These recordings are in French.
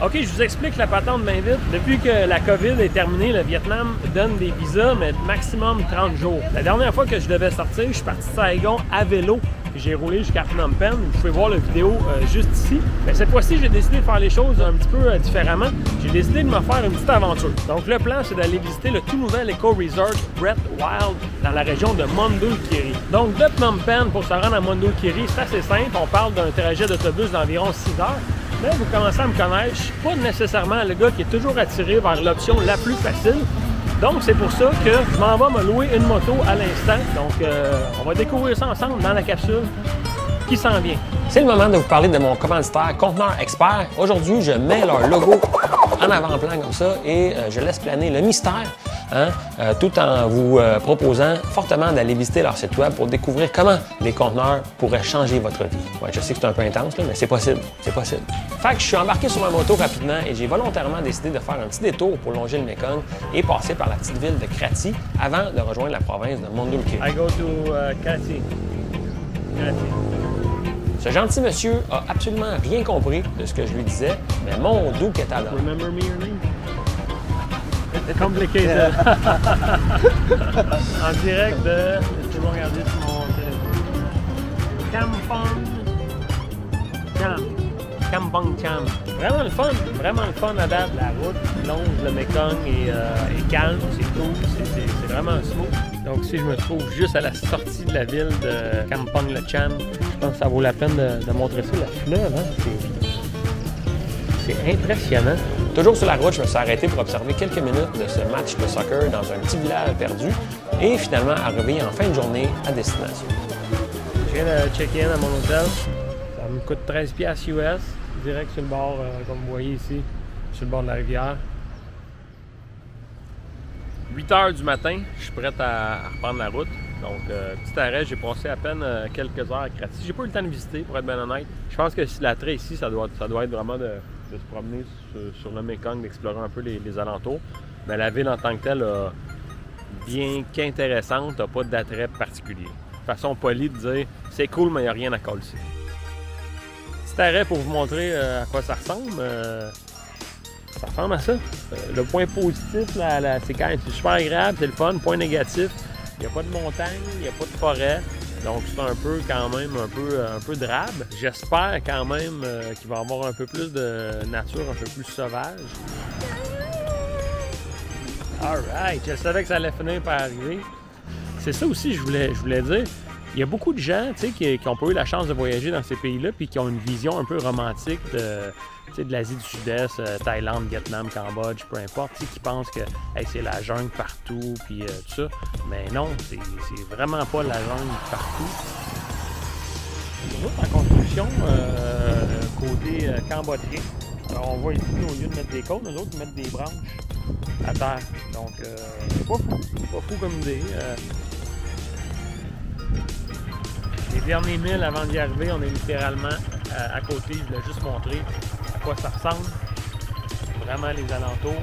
OK, je vous explique la patente bien vite. Depuis que la COVID est terminée, le Vietnam donne des visas, mais maximum 30 jours. La dernière fois que je devais sortir, je suis parti de Saigon à vélo. J'ai roulé jusqu'à Phnom Penh. Vous pouvez voir la vidéo juste ici. Mais cette fois-ci, j'ai décidé de faire les choses un petit peu différemment. J'ai décidé de me faire une petite aventure. Donc le plan, c'est d'aller visiter le tout nouvel éco-resort Brett Wild dans la région de Mondulkiri. Donc de Phnom Penh, pour se rendre à Mondulkiri, c'est assez simple. On parle d'un trajet d'autobus d'environ 6 heures. Mais vous commencez à me connaître, je ne suis pas nécessairement le gars qui est toujours attiré vers l'option la plus facile. Donc, c'est pour ça que je m'en vais me louer une moto à l'instant. Donc, on va découvrir ça ensemble dans la capsule qui s'en vient. C'est le moment de vous parler de mon commanditaire Conteneur Expert. Aujourd'hui, je mets leur logo en avant-plan comme ça et je laisse planer le mystère, tout en vous proposant fortement d'aller visiter leur site web pour découvrir comment les conteneurs pourraient changer votre vie. Ouais, je sais que c'est un peu intense, là, mais c'est possible, c'est possible. Fait que je suis embarqué sur ma moto rapidement et j'ai volontairement décidé de faire un petit détour pour longer le Mekong et passer par la petite ville de Kratie avant de rejoindre la province de Mondulkiri. I go to Kratie. Ce gentil monsieur a absolument rien compris de ce que je lui disais, mais mon doux qu'est à l'heure. Remember me your name? It's complicated. En direct de... Laissez-moi regarder sur mon téléphone. Kampong Cham. Vraiment le fun à date. La route longe le Mekong est calme, c'est cool, c'est vraiment smooth. Donc si je me trouve juste à la sortie de la ville de Kampong le Cham, je pense que ça vaut la peine de montrer ça, le fleuve, hein? C'est impressionnant. Toujours sur la route, je me suis arrêté pour observer quelques minutes de ce match de soccer dans un petit village perdu et finalement arriver en fin de journée à destination. Je viens de check-in à mon hôtel. Ça me coûte 13$ US, direct sur le bord, comme vous voyez ici, sur le bord de la rivière. 8 h du matin, je suis prêt à reprendre la route. Donc, petit arrêt, j'ai passé à peine quelques heures à Kratie. J'ai pas eu le temps de visiter, pour être bien honnête. Je pense que l'attrait ici, ça doit être vraiment de se promener sur le Mekong, d'explorer un peu les alentours. Mais la ville en tant que telle, bien qu'intéressante, n'a pas d'attrait particulier. Façon polie de dire, c'est cool, mais il n'y a rien à coller ici. Petit arrêt pour vous montrer à quoi ça ressemble. Ça ressemble à ça. Le point positif, c'est quand même super agréable, c'est le fun. Point négatif, il n'y a pas de montagne, il n'y a pas de forêt. Donc c'est un peu quand même un peu drabe. J'espère quand même qu'il va y avoir un peu plus de nature, un peu plus sauvage. Alright, je savais que ça allait finir par arriver. C'est ça aussi, je voulais dire. Il y a beaucoup de gens qui n'ont pas eu la chance de voyager dans ces pays-là puis qui ont une vision un peu romantique de l'Asie du Sud-Est, Thaïlande, Vietnam, Cambodge, peu importe, qui pensent que hey, c'est la jungle partout puis tout ça. Mais non, c'est vraiment pas la jungle partout. Nous autres, en construction, côté cambodgien. Alors on voit ici, au lieu de mettre des côtes, nous autres, mettre des branches à terre. Donc, c'est pas fou comme idée. Les derniers milles avant d'y arriver, on est littéralement à côté. Je voulais juste montrer à quoi ça ressemble. Vraiment les alentours.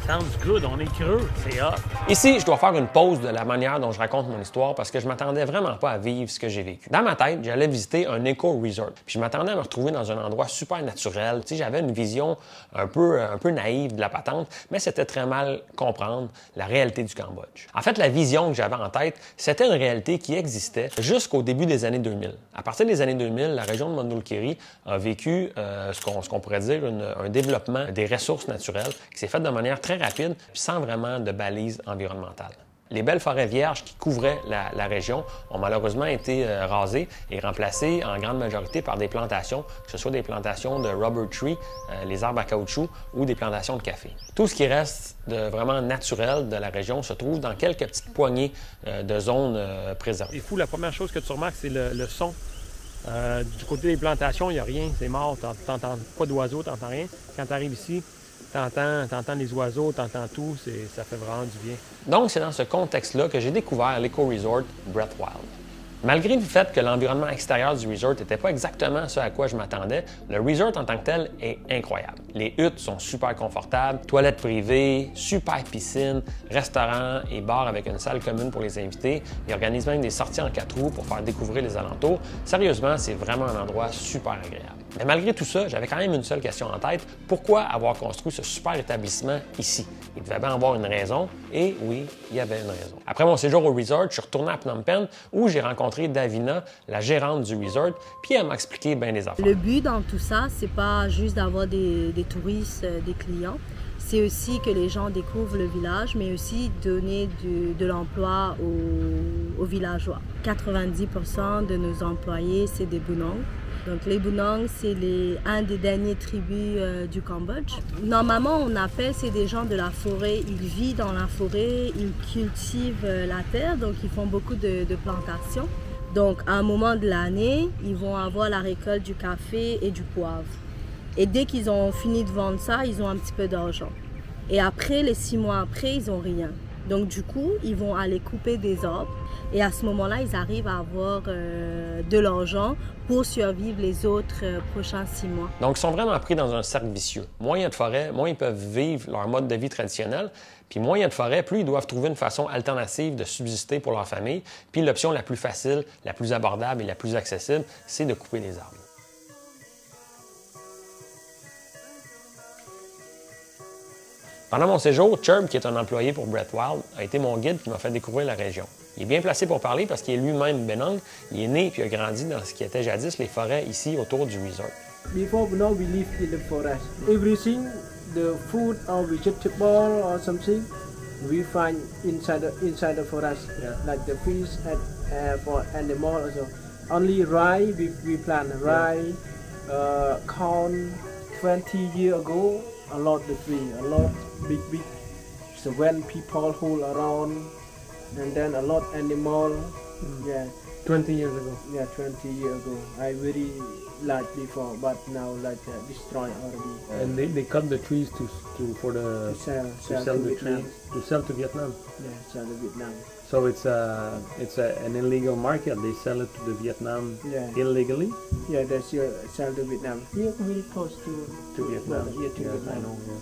Sounds good, on est creux, c'est hot. Ici, je dois faire une pause de la manière dont je raconte mon histoire parce que je m'attendais vraiment pas à vivre ce que j'ai vécu. Dans ma tête, j'allais visiter un éco-resort. Puis je m'attendais à me retrouver dans un endroit super naturel. Tu sais, j'avais une vision un peu naïve de la patente, mais c'était très mal comprendre la réalité du Cambodge. En fait, la vision que j'avais en tête, c'était une réalité qui existait jusqu'au début des années 2000. À partir des années 2000, la région de Mondulkiri a vécu ce qu'on pourrait dire un développement des ressources naturelles qui s'est fait de manière très rapide puis sans vraiment de balises environnementales. Les belles forêts vierges qui couvraient la région ont malheureusement été rasées et remplacées en grande majorité par des plantations, que ce soit des plantations de rubber tree, les arbres à caoutchouc ou des plantations de café. Tout ce qui reste de vraiment naturel de la région se trouve dans quelques petites poignées de zones préservées. C'est fou, la première chose que tu remarques, c'est le son. Du côté des plantations, il n'y a rien, c'est mort, t'entends pas d'oiseaux, t'entends rien. Quand tu arrives ici, t'entends les oiseaux, t'entends tout, ça fait vraiment du bien. Donc, c'est dans ce contexte-là que j'ai découvert l'éco-resort Brett Wild. Malgré le fait que l'environnement extérieur du resort n'était pas exactement ce à quoi je m'attendais, le resort en tant que tel est incroyable. Les huttes sont super confortables, toilettes privées, super piscine, restaurant et bar avec une salle commune pour les invités. Ils organisent même des sorties en 4 roues pour faire découvrir les alentours. Sérieusement, c'est vraiment un endroit super agréable. Mais malgré tout ça, j'avais quand même une seule question en tête. Pourquoi avoir construit ce super établissement ici? Il devait bien avoir une raison. Et oui, il y avait une raison. Après mon séjour au resort, je suis retourné à Phnom Penh où j'ai rencontré Davina, la gérante du resort, puis elle m'a expliqué bien des affaires. Le but dans tout ça, c'est pas juste d'avoir des touristes, des clients. C'est aussi que les gens découvrent le village, mais aussi donner de l'emploi aux villageois. 90% de nos employés, c'est des Bunong. Donc les Bunong, c'est un des derniers tribus du Cambodge. Normalement, on appelle, c'est des gens de la forêt. Ils vivent dans la forêt, ils cultivent la terre, donc ils font beaucoup de plantations. Donc à un moment de l'année, ils vont avoir la récolte du café et du poivre. Et dès qu'ils ont fini de vendre ça, ils ont un petit peu d'argent. Et après, les 6 mois après, ils n'ont rien. Donc du coup, ils vont aller couper des arbres. Et à ce moment-là, ils arrivent à avoir de l'argent pour survivre les autres prochains 6 mois. Donc, ils sont vraiment pris dans un cercle vicieux. Moins il y a de forêt, moins ils peuvent vivre leur mode de vie traditionnel. Puis moins il y a de forêt, plus ils doivent trouver une façon alternative de subsister pour leur famille. Puis l'option la plus facile, la plus abordable et la plus accessible, c'est de couper les arbres. Pendant mon séjour, Churb, qui est un employé pour Brett Wild, a été mon guide qui m'a fait découvrir la région. Il est bien placé pour parler parce qu'il est lui-même Benong. Il est né et a grandi dans ce qui était jadis les forêts ici autour du resort. Before now we live in the forest. Everything, the food or vegetable or something, we find inside the forest, like the fish and for animal also. Only rye we plant rye, corn. 20 years ago, a lot of tree, a lot big. So when people hold around, and then a lot animal. Yeah. 20 years ago. Yeah, 20 years ago. I very like before, but now like destroy already. And they cut the trees to sell to the Vietnam. trees to sell to Vietnam. Yeah, sell to Vietnam. So it's an illegal market. They sell it to the Vietnam illegally. Yeah, they sell to Vietnam. Here we close to Vietnam. Well, here to Yes, Vietnam. I know. Yeah.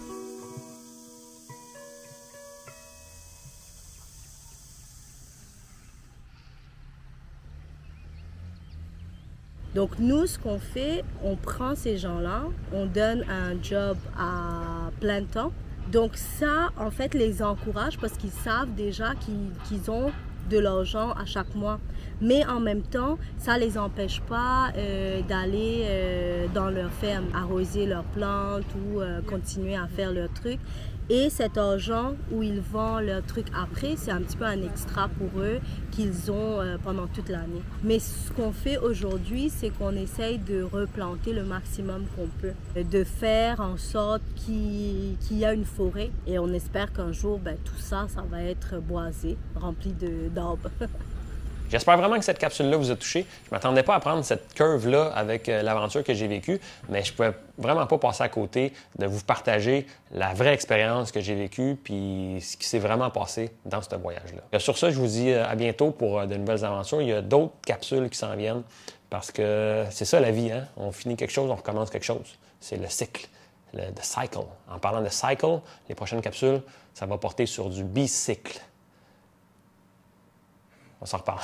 Donc nous, ce qu'on fait, on prend ces gens-là, on donne un job à plein temps. Donc ça, en fait, les encourage parce qu'ils savent déjà qu'ils ont de l'argent à chaque mois. Mais en même temps, ça ne les empêche pas d'aller dans leur ferme, arroser leurs plantes ou continuer à faire leurs trucs. Et cet argent où ils vendent leurs trucs après, c'est un petit peu un extra pour eux qu'ils ont pendant toute l'année. Mais ce qu'on fait aujourd'hui, c'est qu'on essaye de replanter le maximum qu'on peut, de faire en sorte qu'il y a une forêt. Et on espère qu'un jour, tout ça, ça va être boisé, rempli d'arbres. J'espère vraiment que cette capsule-là vous a touché. Je ne m'attendais pas à prendre cette curve-là avec l'aventure que j'ai vécue, mais je ne pouvais vraiment pas passer à côté de vous partager la vraie expérience que j'ai vécue puis ce qui s'est vraiment passé dans ce voyage-là. Sur ça, je vous dis à bientôt pour de nouvelles aventures. Il y a d'autres capsules qui s'en viennent parce que c'est ça la vie, hein? On finit quelque chose, on recommence quelque chose. C'est le cycle, the cycle. En parlant de cycle, les prochaines capsules, ça va porter sur du bicycle. On s'en reparle.